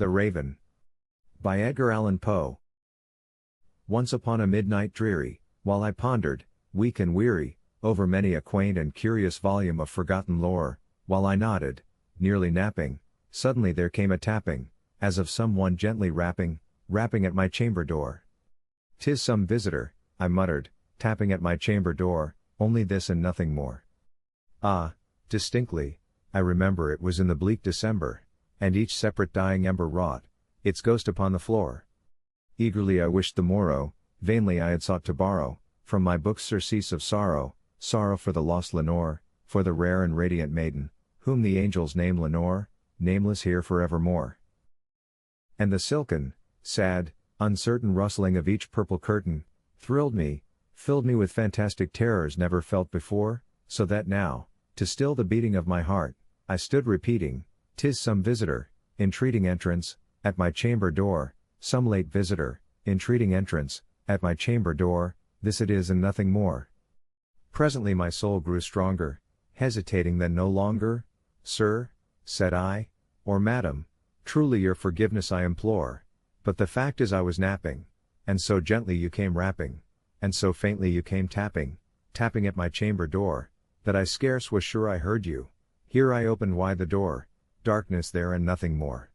The Raven. By Edgar Allan Poe. Once upon a midnight dreary, while I pondered, weak and weary, over many a quaint and curious volume of forgotten lore, while I nodded, nearly napping, suddenly there came a tapping, as of some one gently rapping at my chamber door. "'Tis some visitor," I muttered, tapping at my chamber door, only this and nothing more. Ah, distinctly, I remember it was in the bleak December, and each separate dying ember wrought its ghost upon the floor. Eagerly I wished the morrow, vainly I had sought to borrow, from my books surcease of sorrow, sorrow for the lost Lenore, for the rare and radiant maiden, whom the angels name Lenore, nameless here forevermore. And the silken, sad, uncertain rustling of each purple curtain, thrilled me, filled me with fantastic terrors never felt before, so that now, to still the beating of my heart, I stood repeating, "'Tis some visitor, entreating entrance, at my chamber door, some late visitor, entreating entrance, at my chamber door, this it is and nothing more." Presently my soul grew stronger, hesitating then no longer. "Sir," said I, "or madam, truly your forgiveness I implore, but the fact is I was napping, and so gently you came rapping, and so faintly you came tapping at my chamber door, that I scarce was sure I heard you. Here I opened wide the door, darkness there and nothing more.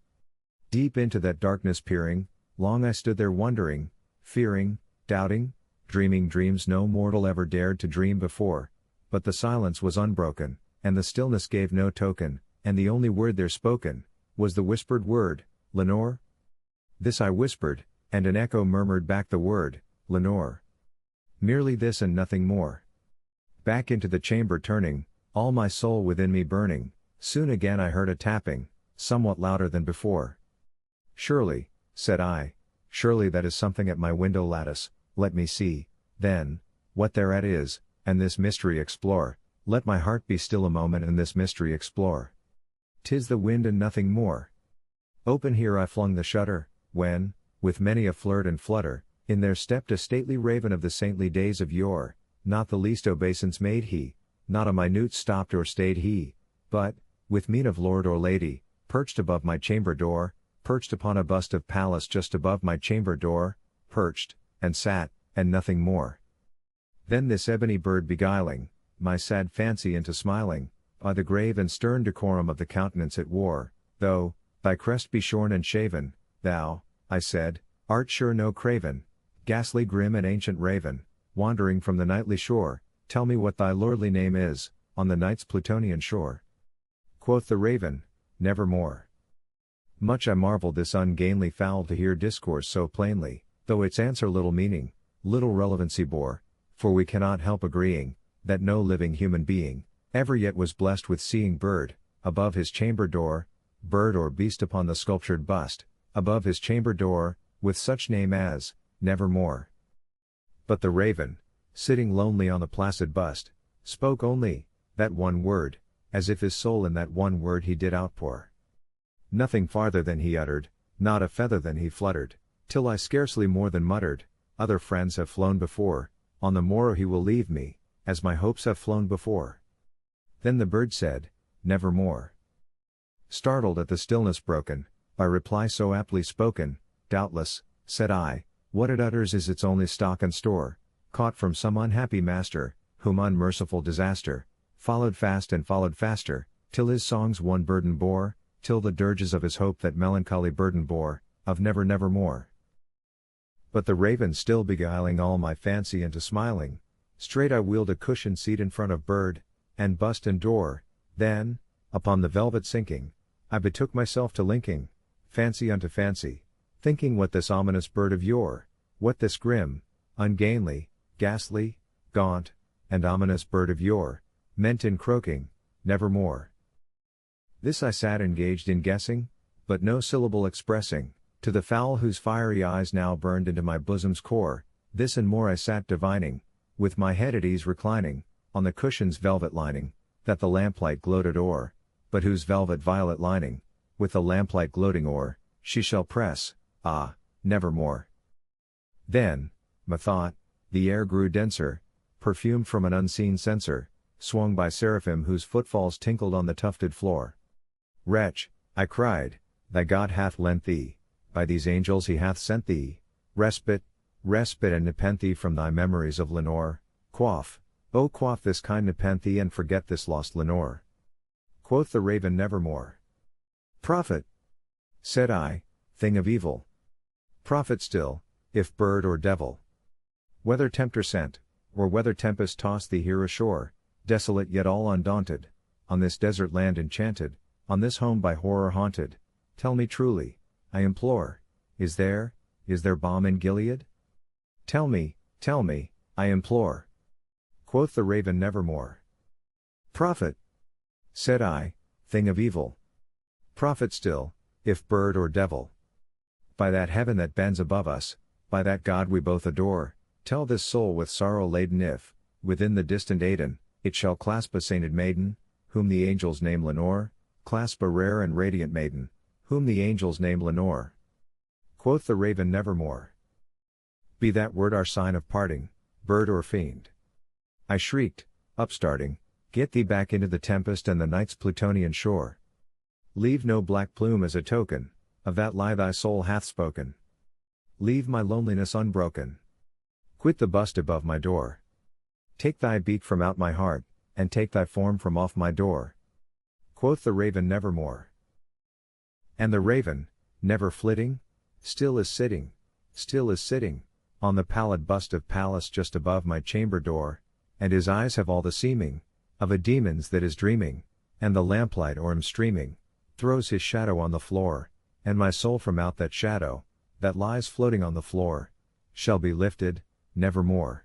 Deep into that darkness peering, long I stood there wondering, fearing, doubting, dreaming dreams no mortal ever dared to dream before, but the silence was unbroken, and the stillness gave no token, and the only word there spoken, was the whispered word, 'Lenore?' This I whispered, and an echo murmured back the word, 'Lenore.' Merely this and nothing more. Back into the chamber turning, all my soul within me burning, soon again I heard a tapping, somewhat louder than before. "Surely," said I, "surely that is something at my window lattice, let me see, then, what thereat is, and this mystery explore, let my heart be still a moment and this mystery explore. 'Tis the wind and nothing more." Open here I flung the shutter, when, with many a flirt and flutter, in there stepped a stately raven of the saintly days of yore, not the least obeisance made he, not a minute stopped or stayed he, but, with mien of lord or lady, perched above my chamber door, perched upon a bust of Pallas just above my chamber door, perched, and sat, and nothing more. Then this ebony bird beguiling my sad fancy into smiling, by the grave and stern decorum of the countenance it wore, though thy crest be shorn and shaven, thou, I said, art sure no craven, ghastly grim and ancient raven, wandering from the nightly shore, tell me what thy lordly name is, on the night's Plutonian shore. Quoth the raven, "Nevermore." Much I marveled this ungainly fowl to hear discourse so plainly, though its answer little meaning, little relevancy bore, for we cannot help agreeing, that no living human being, ever yet was blessed with seeing bird, above his chamber door, bird or beast upon the sculptured bust, above his chamber door, with such name as, Nevermore. But the raven, sitting lonely on the placid bust, spoke only, that one word, as if his soul in that one word he did outpour. Nothing farther than he uttered, not a feather than he fluttered, till I scarcely more than muttered, "Other friends have flown before, on the morrow he will leave me, as my hopes have flown before." Then the bird said, "Nevermore." Startled at the stillness broken, by reply so aptly spoken, "Doubtless," said I, "what it utters is its only stock and store, caught from some unhappy master, whom unmerciful disaster followed fast and followed faster, till his songs one burden bore, till the dirges of his hope that melancholy burden bore, of never nevermore." But the raven still beguiling all my fancy into smiling, straight I wheeled a cushioned seat in front of bird, and bust and door, then, upon the velvet sinking, I betook myself to linking, fancy unto fancy, thinking what this ominous bird of yore, what this grim, ungainly, ghastly, gaunt, and ominous bird of yore, meant in croaking, "Nevermore." This I sat engaged in guessing, but no syllable expressing, to the fowl whose fiery eyes now burned into my bosom's core, this and more I sat divining, with my head at ease reclining, on the cushion's velvet lining, that the lamplight gloated o'er, but whose velvet violet lining, with the lamplight gloating o'er, she shall press, ah, nevermore. Then, methought, the air grew denser, perfumed from an unseen censer, swung by seraphim whose footfalls tinkled on the tufted floor. "Wretch," I cried, thy God hath lent thee, by these angels he hath sent thee, respite, respite and nepenthe from thy memories of Lenore, quaff, O quaff this kind nepenthe and forget this lost Lenore. Quoth the raven Nevermore. Prophet, said I, thing of evil. Prophet still, if bird or devil. Whether tempter sent, or whether tempest tossed thee here ashore, desolate yet all undaunted, on this desert land enchanted, on this home by horror haunted, tell me truly, I implore, is there balm in Gilead? Tell me, I implore. Quoth the raven Nevermore. Prophet, said I, thing of evil. Prophet still, if bird or devil. By that heaven that bends above us, by that God we both adore, tell this soul with sorrow laden if, within the distant Aidenn, it shall clasp a sainted maiden, whom the angels name Lenore, clasp a rare and radiant maiden, whom the angels name Lenore. Quoth the raven Nevermore. Be that word our sign of parting, bird or fiend. I shrieked, upstarting, get thee back into the tempest and the night's Plutonian shore. Leave no black plume as a token, of that lie thy soul hath spoken. Leave my loneliness unbroken. Quit the bust above my door. Take thy beak from out my heart, and take thy form from off my door. Quoth the raven Nevermore. And the raven, never flitting, still is sitting, on the pallid bust of Pallas just above my chamber door, and his eyes have all the seeming, of a demon's that is dreaming, and the lamplight o'er him streaming, throws his shadow on the floor, and my soul from out that shadow, that lies floating on the floor, shall be lifted, nevermore.